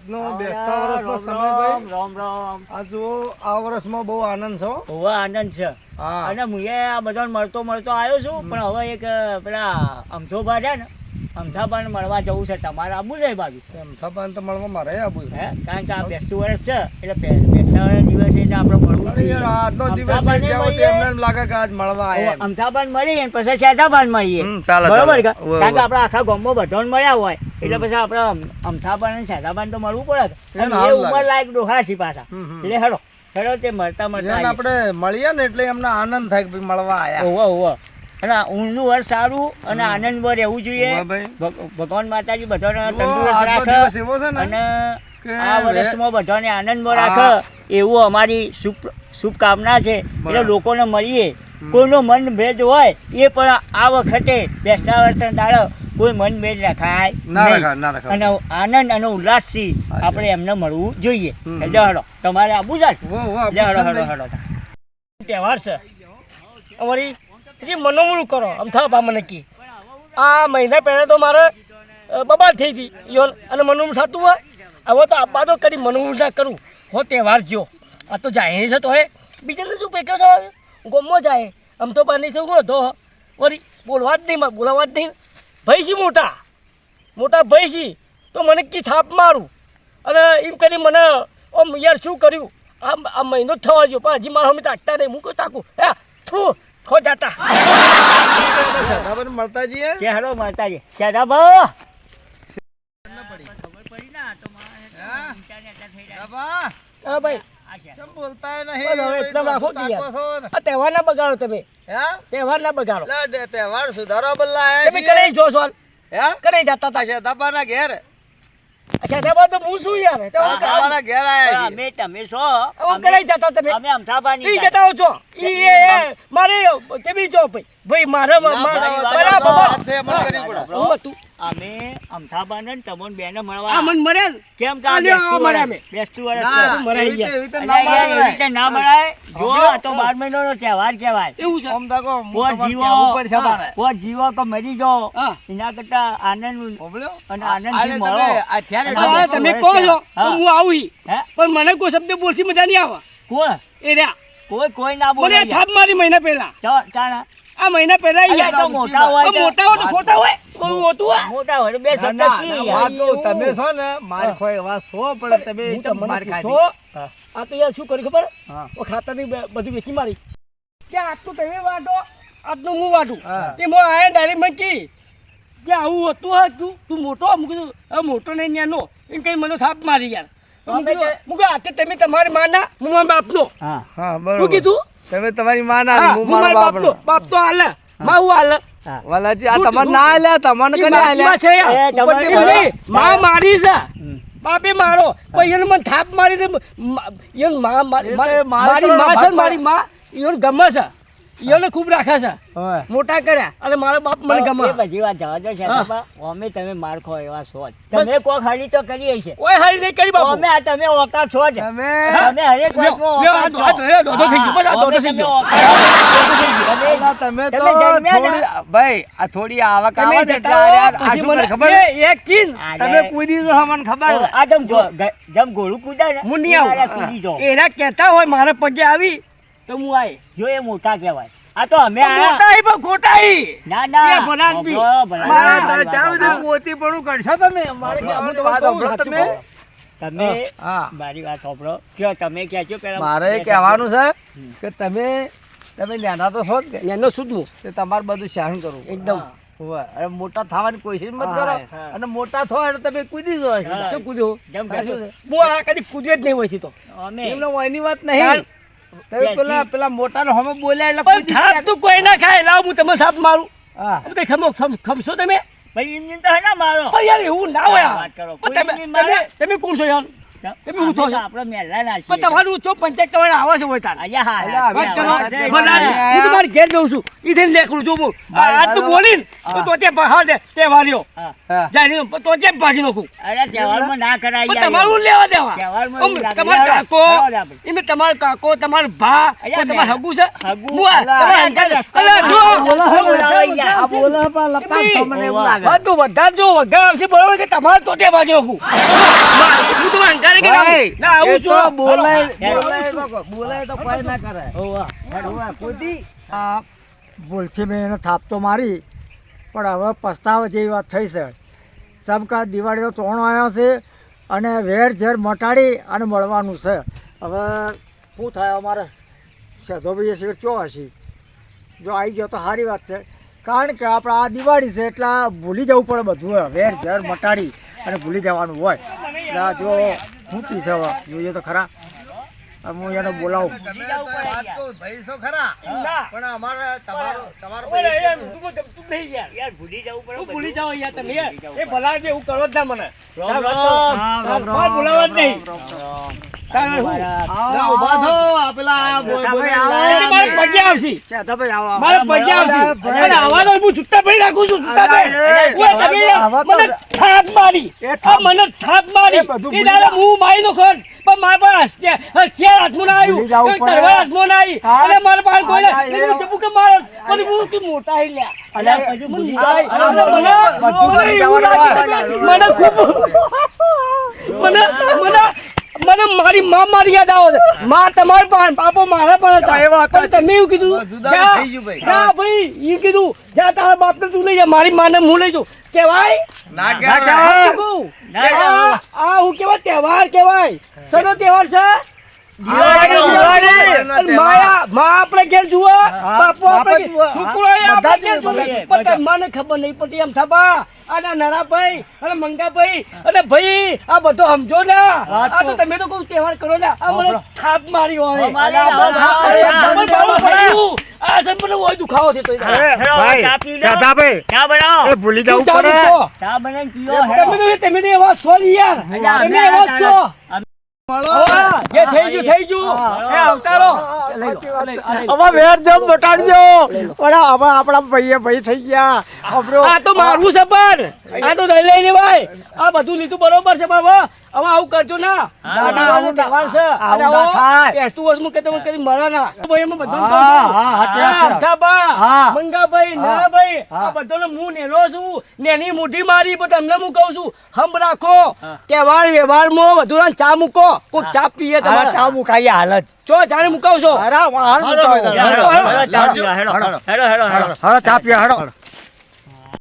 આજનો બેસતા વર્ષનો સમય ભાઈ. રામ રામ. આ જુઓ આ વર્ષમાં બહુ આનંદ છે હો. બહુ આનંદ છે. હા અને હું આ બધાને મળતો આવ્યો છું, પણ હવે એક પેલા અમથોબા છે ને, અમથાબાને મળવા જવું છે. તમારે આબુ છે એ બાજુ? અમથાબાને તો મળવા મારે આબુ છે. હે, કારણ કે આ બેસતું વર્ષ છે એટલે બેસતા વર્ષ દિવસે એટલે આપણે મળવું અરે યાર, જોઈએ. આજનો દિવસ અમથાબાને છે, મળીએ. એમને એમ લાગે કે આજ મળવા આયા એમ. અમથાબાને મળીએ ને પછી શેતાબાને મળીએ. ચાલે, બરોબર કે? ચાલે. કારણ કે આપણે આખા ગામમાં બધાને મળ્યા હોય એટલે પછી આપણે અમથાબાને અને શેતાબાને તો મળવું પડે. એને અને હાલ એ લાગે. ઉંમર લાયક ડોહા છે પાછા. હમ. એટલે હેડો હેડો તે મળતા જેને આવીએ. આપણે મળીએ ને એટલે એમને આનંદ થાય કે ભાઈ મળવા આયા. ઓહો ઓહો. અને ઊંઘનું વર્ષ સારું અને આનંદભર રહેવું જોઈએ. વાહ ભાઈ. ભગવાન માતાજી બધાને જુઓ, તંદુરસ્ત આજનો રાખે દિવસ એવો છે ને અને કે આ વર્ષમાં બધાને આનંદમાં હા. રાખે એવું અમારી શુભકામના છે. એટલે બરાબર. લોકોને મળીએ. કોઈનો મન ભેદ હોય એ પણ આ વખતે બેસતા વર્ષના દાડે કોઈ મન ભેદ રખાય ના નહીં. રખાય, ના રખાય. અને આનંદ અને ઉલ્લાસથી હા, આપણે એમને મળવું જોઈએ. હમ. એટલે હડો તમારે આબુ જાય? વો, વો, એટલે હડો આપણે હડો હડો. તહેવાર છે અમારી એ મનોમળું કરો અમથા બા મને કી આ મહિના પહેલાં તો મારે બબાલ થઈ હતી યોન અને મનોમળું થતું હોય. હવે તો આપા તો કરી મનોમળું ના કરું હો તહેવાર જ્યો આ તો જાય છે તો હે બીજાને શું પેક્યો છો ગમો જાય આમ તો બા નહીં થયું તો વળી બોલવા જ નહીં બોલાવા જ નહીં. ભાઈ છે મોટા ભાઈ છે તો મને કી થાપ મારું અને એમ કરી મને ઓમ યાર શું કર્યું આ મહિનો જ થવા જો પણ હજી મારા અમે તાકતા નહીં. હું કોઈ તાકું હે થું ખો જાતા સદાબન મળતા જઈએ. કે હેડો મળતા છે શેતાબા. સદાબા, હા ભાઈ કેમ બોલતાય નહીં? બોલો, હવે એટલા રાખો કે યાર. તાકો છો ને? આ તહેવાર ના બગાડો તમે હે? તહેવાર ના બગાડો લે, દે, તહેવાર સુધારવા બદલા આયા તમે છીએ. કરે જો સોલ હે? કરે જતા હતા. આ સદાબાના ઘેર. અચ્છા તેમાં તો હું શું યાર સદાબાના ઘેર આયા છીએ. અમે તમે છો કરે જતા તમે અમે અમથાબાની ઈ જાય. જતા હો છો મારે કેવી જો ભાઈ મારે ના, બરાબર વાત છે, અમલ કરવી પડે. હું હતું અમે અમથાબાને ને તમને બેને આ મળવા મન મરે ને કેમ કે આ આલ્યો, બેસતું મળ્યા વર્ષ- બેસતું વર્ષ ના, છે. મરાઈ એવી રીતે- ગયા. એવી રીતે એટલે ના યાર એવી રીતે ના મળાય. જો આ તો 12 મહિનાનો તહેવાર કહેવાય. એવું છે આમ તાકો, હું કો તમારે જીવો કહેવું પડશે મારે. કો જીવો કે મરી જાઓ હા એના કરતા આનંદ સાંભળ્યો? અને આનંદથી આજે મળો. તમે અત્યારે અને હા, બેસતું તમે વર્ષ કહો છો કહેવાય. તો હા. હું આવી હે? પણ મને કોઈ શબ્દ બોલતી મજા નહીં આવે કોણ? એ રહ્યા કોઈ ના બોલે મને થાપ મારી મહિના પહેલા ચાણા આ મહિના પહેલા અલ્યા, યાર તો મોટા હોય તો- મોટા હોય તો ખોટા હોય બહુ મોટું હોય મોટા હોય તો બે ના, શબ્દ ના, કી ના, યાર. વાત કહું, તમે છો ને માર હા. ખોય એવા છો પણ તમે હું ચમ તમને માર ખાધી. પૂછો, હા. આ તો યાર શું કર્યું ખબર હા. ઓ ખાતરની બધું વેચી મારી કે આટલું તમે વાટો આટલું હું વાટું હા. તે મોં આયા ડાયરેક્ટ મને કી કે આવું હતું હા તું મોટો મૂકી દઉં હવે મોટો નહીં ન્યાનો એમ કઈ મને થાપ મારી યાર તો તો અમે તે- મૂકે હાથે તમે તમારી માના હું મારા બાપનો હા હા, શું બરોબર. કીધું તમે તમારી માં ના, હા, હું હું મારા મારા બાપનો. બાપનો બાપ તો હાલે માં હું હાલે હા. વાલાજી, આ શું તમને કીધું? ના આલ્યા, તમને ઈ કને બાપમાં આલ્યા? છે યાર. એ તમારે ઉપરથી ભલે. નહીં, માં મારી છે હમ. બાપે મારો પણ એને મને થાપ મારી દે એને માં એટલે મારી મારી માં છે ને ભાગ મારી માં એને ગમે છે એને ખૂબ રાખે છે હોય. મોટા કર્યા અને મારો બાપ મને એ ગમે બધી વાત જવા દો શેતાબા. અમે તમે માર ખો એવા છો જ. તમે કોક હાલી તો કરી હશે. ઓય હારી નહીં કરી બાપુ અમે આ તમે ઓકા છો જ. તમે તમે હરેક વાતમાં લ્યો, ઓકા આ છો. દોઢો થઈ ગયો, બસ આ અમે દોઢો થઈ તમે ગયો. ઓકા છો. તમે- ના, તમે તો તમે જન્મ્યા ને? થોડી ભાઈ આ થોડી આવક તમે આવે ને એટલે જતા આ યાર, આ પછી શું કરે મને ખબર? એ એક ચીન તમે કૂદી દો, મને ખબર છે. આ જમ ગોળું કૂદે ને હું નહીં એના આવું કૂદી જાઓ. એના કહેતા હોય મારા પગે આવી તો હું આય જો એ મોટા કહેવાય. આ તો અમે આયા. મોટા આવી પણ ખોટા આવી ના ના એ ભલાન બી. ભલો, ભલાન. મારા મારી તો ચાલુ વાત છે, સાંભળો. પોતીપણું કરશો તમે. મારે કહેવાનું તો વાત સાંભળો તમે. તમે હા. મારી વાત સાંભળો. કયો તમે કહેજો પેલા મારે એ કહેવાનું છે કે તમે નાના તો છો જ કે એનો સુધવું તે તમારે બધું સહન કરવું એકદમ હોય. અને મોટા થવાની કોશિશ મત હા, કરો હા. અને મોટા થો એટલે તમે કૂદી જો હા. શું કૂદ્યો જેમ સાચું કહેજો. છે. હું આ કદી કૂદ્યો જ નહીં હોય છે તો અમે એમને કોઈની વાત નહીં. તમે ત્યાંથી- પેલા મોટાને હમે બોલ્યા એટલે પણ કૂદી થાપ ગયા. તું કોઈ ના ખાય લાવ હું તમે સાપ મારું હા. હવે તે ખમશો તમે ભાઈ એમની તો હે ને મારો પણ યાર એવું ના હોય વાત કરો. પણ કોઈ એમની મારે. તમે કોણ છો યાર તમે હું થો છો? આપણે મહેલાના છીએ. પણ તમારું ચો પંચાયત તમારે આવે છે હોય તાર અહીંયા હા, અલ્યા, હા, હવે ચલો હા, છે, ભલા છે. હું તમારે ઘેર જઉં છું ઈ થઈને લેખડું જો હું આજ તું બોલીને તો તે બહાર દે તે વાર્યો હા. હા. જાય તો તે ભાગી નાખું અરે તહેવારમાં ના કરાય પણ યાર. તમારું લેવા દેવા તહેવારમાં ઓમ, એવું લાગે. તમારા હેડો, કાકો હેડો આપણે. એમ તમારા કાકો તમારા ભા અલ્યા, કોઈ તમારા હગુ છે હગુ. મુઆ, તમારા અંકલ. અલ્યા, જો બોલાવો યાર. આ બોલે પણ લપા તમને એવું લાગે હા, તો વધારે જો વધારે આવશે બરોબર કે તમારે તો તે ભાગી નાખું હું તો અંકારે કે ભાઈ, ના આવું એ તો છું બોલાય હેડો. બોલાય તો કોઈ ના કરે ઓવા. હોવે, ખુદી આ ભૂલથી મેં એને થાપતો મારી પણ હવે પસ્તાવા જેવી વાત થઈ છે ચમકા દિવાળીનો તોણો આવ્યો છે અને વેર ઝેર મટાડી અને મળવાનું છે હવે શું થાય અમારે સેધોભાઈ શેઠ ચો હશે જો આવી ગયો તો સારી વાત છે કારણ કે આપણે આ દિવાળી છે એટલે આ ભૂલી જવું પડે બધું હોય વેર ઝેર મટાડી અને ભૂલી જવાનું હોય એટલે આ જો શું પીશે હવે જોઈએ તો ખરા હવે હું એને બોલાવું ભૂલી જવું પડે વાત યાર. તો ભાઈ છો ખરા ના પણ અમારે તમારો ઓલે, યાર, તું નહીં યાર યાર ભૂલી જવું પડે તું બધું. ભૂલી જાઓ યાર તમે યાર. એ ભલા જે એવું કરો જ ના મને રામ, તાર રામ. વાત તો- તાર બોલાવા જ નહીં તારે હું? ના, ઊભા થો આ પેલા આ એટલે મારે પગે આવશે સેધાભાઈ આવો મારે પગે આવશે અને આવાનો હું જૂતા ભાઈ રાખું છું જૂતા ભાઈ ઓય, તમે યાર મને થાપ મારી આ મને થાપ મારી એ બધું એ દાડે હું મારી નો ખર પણ મારા પાસે હથિયાર હાથમાં ના ભૂલી જવું આવ્યું પડે. તલવાર હાથમાં ના આવી હા. અને મારા પાસે કોઈ હા, નહીં મેં કીધું કે મારો પણ હું કે મોટા હી લ્યા અલ્યા, બધું ભૂલી જાવ. મને ખૂબ મને મારી માં મારી યાદ આવે છે માં તમારી પાસે પાપો મારા પાસે હતા. પણ તમે એવું કીધું જુદા જા. થઈ ગયું ભાઈ. ના ભાઈ એ કીધું જા તારા બાપને તું લઈ જા મારી માને હું લઈ જાઉં કેવાય ના ના કહેવાય. કહેવાય. આ શું કહું? આ હું કેવાય તહેવાર કેવાય શેનો તહેવાર છે દિવાળી. અને માયા માં આપણે ઘેર જુઓ બાપુ આપણે ઘેર, જુઓ. છોકરો એ બધા આપણે ઘેર જુએ, જુએ. બધા. પણ મને ખબર નહીં પડતી એમ થાપા અને નાનાભાઈ અને મંગાભાઈ અને ભાઈ આ બધો સમજો ને આ તો તમે તો કોઈ તહેવાર કરો ને આ મને થાપ મારી હોય અમારે આ થાપ મને મારી. બાળું પડ્યું. આ છે મને હોય દુખાવો છે તો હેડો, ચા પી લો. સેધાભાઈ ચા બનાવો. એ ભૂલી તું જવું ચાલુ પડે છો. ચા બનાવીને પીઓ. તમે તો એવા છો ને યાર અલ્યા, તમે અમે એવા જ છો મળો. હા, જે થઈ ગયું એ અવતારો હવે વેર જેમ મટાડજો પણ હવે આપણા ભાઈ થઈ ગયા આપણો આ તો મારવું છે પણ આ તો દઈ લઈને ભાઈ આ બધું લીધું બરોબર છે બાબા હવે આવું કરજો ના દાદાનો તહેવાર છે અને આવું ના થાય. પહેરતું વર્ષ કે તમે કદી મળે ના ભાઈ એમાં બધાને હા, કહું છું. હા, સાચી વાત છે. અમથાબા, હા. મંગાભાઈ નાનાભાઈ હા. આ બધાને હું નેનો છું નેની મુઠ્ઠી મારી પણ તમને હું કહું છું હમ રાખો તહેવાર વ્યવહારમાં બધું ચા મૂકો કોક ચા પીએ હાલ તમારે ચા મુકાઈ હાલ જ ચો જાણે મુકાવશો હાલ હાલો ભાઈ, મુકાવો. હાલો. ચા પીવા, હેડો. હેડો, હેડો, હેડો. હવે ચા પીવા હેડો